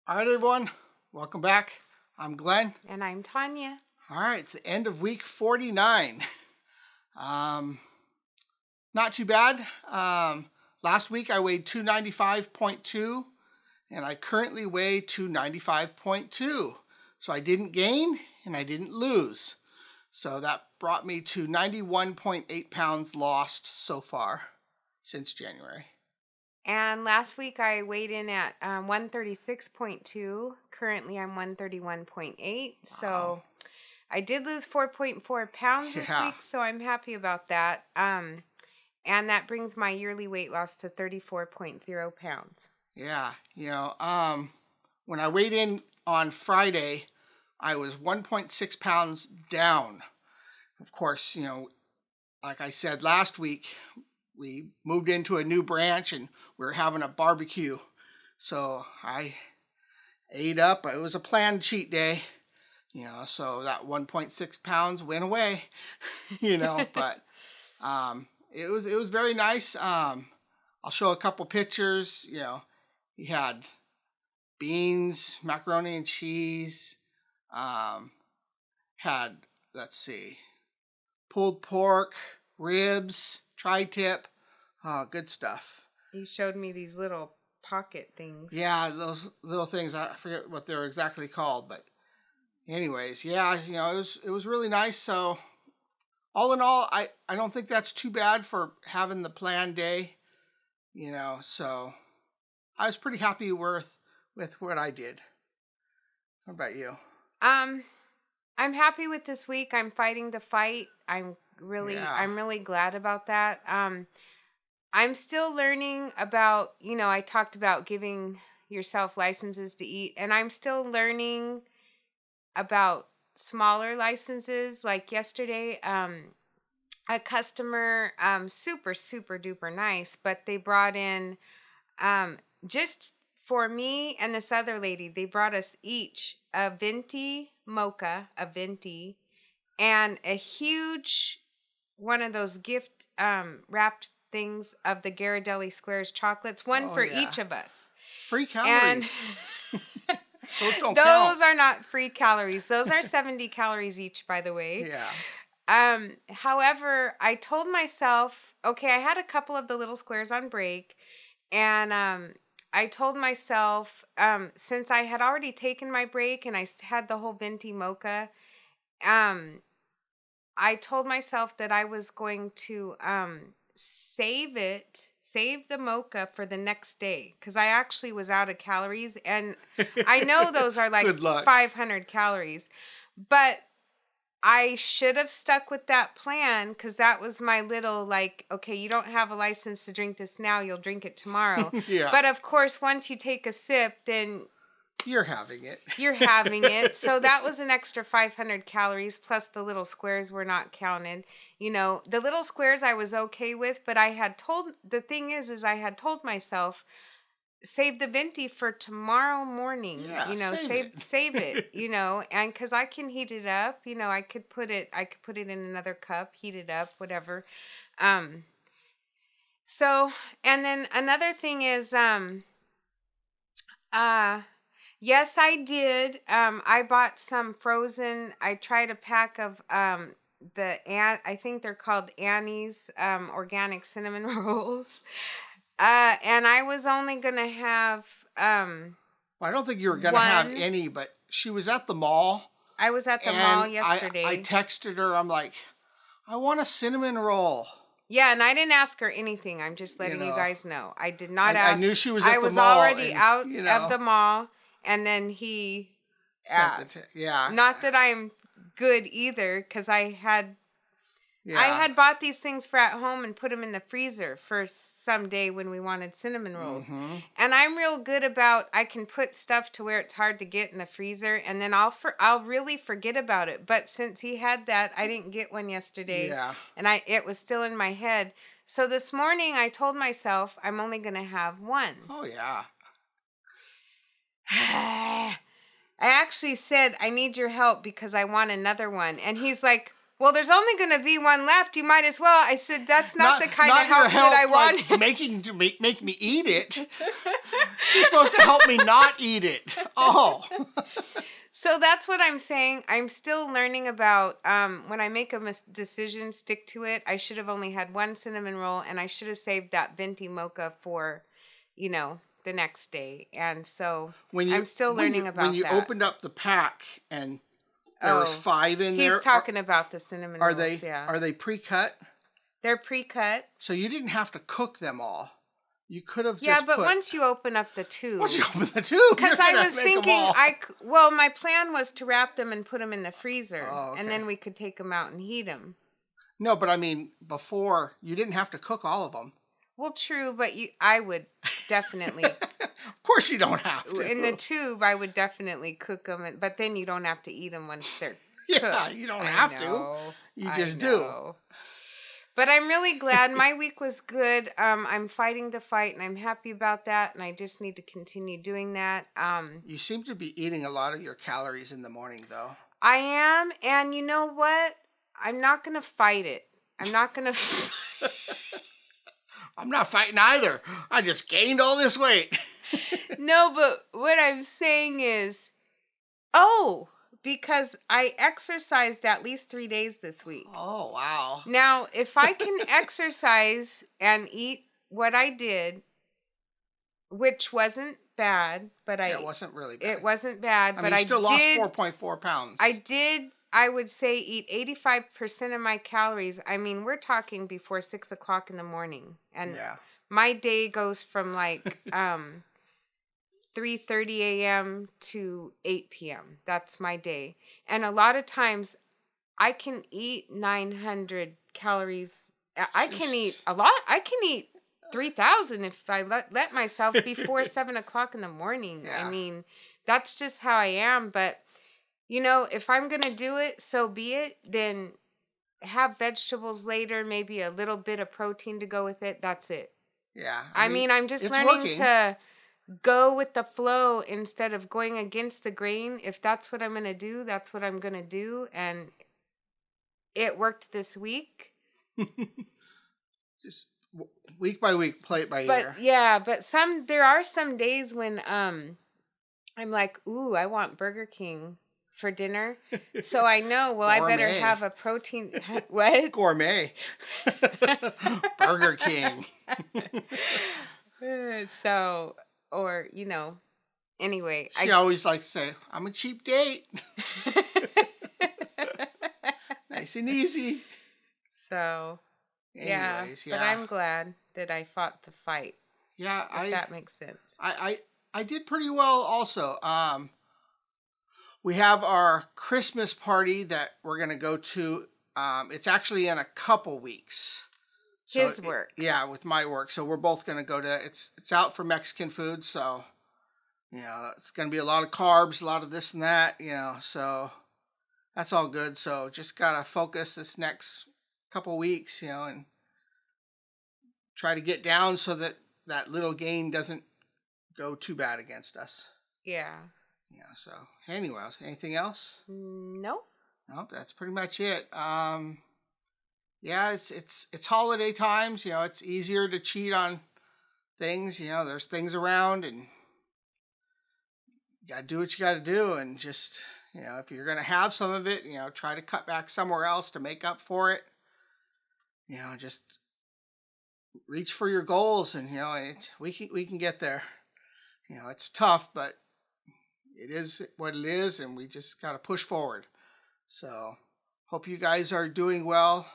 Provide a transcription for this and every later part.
All right, everyone. Welcome back. I'm Glenn. And I'm Tonya. All right, it's the end of week 49. Not too bad. Last week I weighed 295.2, and I currently weigh 295.2. So I didn't gain and I didn't lose. So that brought me to 91.8 pounds lost so far since January. And last week I weighed in at 136.2. Currently I'm 131.8. Wow. So I did lose 4.4 pounds this week, so I'm happy about that. And that brings my yearly weight loss to 34.0 pounds. Yeah, when I weighed in on Friday, I was 1.6 pounds down. Of course, like I said last week, we moved into a new branch and we were having a barbecue. So I ate up. It was a planned cheat day, so that 1.6 pounds went away, but it was very nice. I'll show a couple pictures. He had beans, macaroni and cheese, had, pulled pork, ribs, tri-tip, good stuff. You showed me these little pocket things. Yeah, those little things. I forget what they're exactly called, but anyways, yeah, it was really nice. So all in all, I don't think that's too bad for having the planned day, so I was pretty happy with what I did. What about you? I'm happy with this week. I'm fighting the fight. I'm really glad about that. I'm still learning about, I talked about giving yourself licenses to eat, and I'm still learning about smaller licenses. Like yesterday, a customer, super, super duper nice, but they brought in, just for me and this other lady, they brought us each a venti mocha, and a huge one of those gift wrapped things of the Ghirardelli Squares chocolates, one for each of us. Free calories. And those don't count. Those are not free calories. Those are 70 calories each, by the way. Yeah. However, I told myself, okay, I had a couple of the little squares on break, and I told myself, since I had already taken my break and I had the whole venti mocha, I told myself that I was going to save the mocha for the next day, because I actually was out of calories, and I know those are like 500 calories, but I should have stuck with that plan, because that was my little, okay, you don't have a license to drink this now, you'll drink it tomorrow. Yeah. But of course, once you take a sip, then you're having it. You're having it. So that was an extra 500 calories, plus the little squares were not counted. The little squares I was okay with, but the thing is I had told myself, save the venti for tomorrow morning. Yeah, save it, and because I can heat it up, I could put it in another cup, heat it up, whatever. So, and then another thing is, yes, I did. I bought some frozen. I tried a pack of I think they're called Annie's organic cinnamon rolls. And I was only gonna have well, I don't think you were gonna have any, but she was at the mall. I was at the mall yesterday. I texted her. I'm like, I want a cinnamon roll. Yeah, and I didn't ask her anything. I'm just letting you guys know. I did not ask. I knew she was at the mall. I was already out of the mall. And then he asked. Not that I'm good either, because I had bought these things for at home and put them in the freezer for someday when we wanted cinnamon rolls. Mm-hmm. And I'm real good about, I can put stuff to where it's hard to get in the freezer, and then I'll really forget about it. But since he had that, I didn't get one yesterday. Yeah. And it was still in my head. So this morning I told myself I'm only going to have one. Oh, yeah. I actually said, I need your help because I want another one. And he's like, well, there's only going to be one left. You might as well. I said, that's not the kind of help that I want. Like make me eat it. You're supposed to help me not eat it. Oh. So that's what I'm saying. I'm still learning about when I make a decision, stick to it. I should have only had one cinnamon roll, and I should have saved that venti mocha for, the next day. And so I'm still learning about that. When you opened up the pack and there was 5 in there. He's talking about the cinnamon rolls, Are they pre-cut? They're pre-cut. So you didn't have to cook them all. You could have once you open up the tube. Once you open the tube, because I was thinking, my plan was to wrap them and put them in the freezer, and then we could take them out and heat them. No, but I mean, before you didn't have to cook all of them. Well, true, but I would definitely. Of course, you don't have to. In the tube, I would definitely cook them, but then you don't have to eat them once they're cooked. You don't have to. You just do. But I'm really glad. My week was good. I'm fighting the fight, and I'm happy about that, and I just need to continue doing that. You seem to be eating a lot of your calories in the morning, though. I am, and you know what? I'm not going to fight it. I'm not going to... I'm not fighting either. I just gained all this weight. No, but what I'm saying is, because I exercised at least 3 days this week. Oh, wow. Now, if I can exercise and eat what I did, which wasn't bad, but it wasn't really bad. It wasn't bad, but I still lost 4.4 pounds. I would say, eat 85% of my calories. I mean, we're talking before 6 o'clock in the morning. And my day goes from 3:30 a.m. to 8 p.m. That's my day. And a lot of times I can eat 900 calories. I can eat a lot. I can eat 3,000 if I let myself before 7 o'clock in the morning. Yeah. I mean, that's just how I am. But, if I'm going to do it, so be it. Then have vegetables later, maybe a little bit of protein to go with it. That's it. Yeah. I mean I'm just learning to go with the flow instead of going against the grain. If that's what I'm going to do, that's what I'm going to do. And it worked this week. Just week by week, play it by ear. Yeah, but there are some days when I'm like, ooh, I want Burger King for dinner. So I know, I better have a protein. What? Gourmet. Burger King. So, or, anyway. She always likes to say, I'm a cheap date. Nice and easy. So, anyways, but I'm glad that I fought the fight. Yeah. If that makes sense. I did pretty well also. We have our Christmas party that we're going to go to. It's actually in a couple weeks. So his work. With my work. So we're both going to go to, it's out for Mexican food. So, it's going to be a lot of carbs, a lot of this and that, so that's all good. So just got to focus this next couple weeks, and try to get down so that little gain doesn't go too bad against us. Yeah. So anyways, anything else? Nope. Nope, that's pretty much it. It's holiday times, it's easier to cheat on things, there's things around and you got to do what you got to do, and just, if you're going to have some of it, try to cut back somewhere else to make up for it. Just reach for your goals, and we can get there. It's tough, but it is what it is, and we just got to push forward. So, hope you guys are doing well.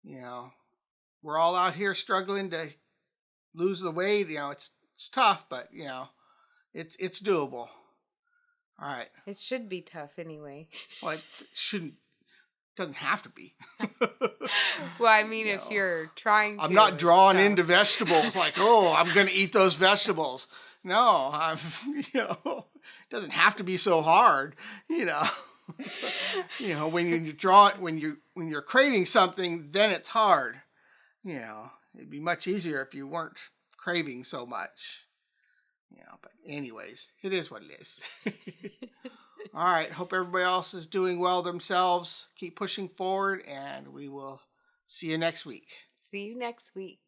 We're all out here struggling to lose the weight. It's tough, but it's doable. All right. It should be tough anyway. Well, it doesn't have to be. Well, I mean, if you're trying to. I'm not drawn into vegetables like, I'm going to eat those vegetables. No, it doesn't have to be so hard, when you're craving something, then it's hard. It'd be much easier if you weren't craving so much. But anyways, it is what it is. All right. Hope everybody else is doing well themselves. Keep pushing forward, and we will see you next week. See you next week.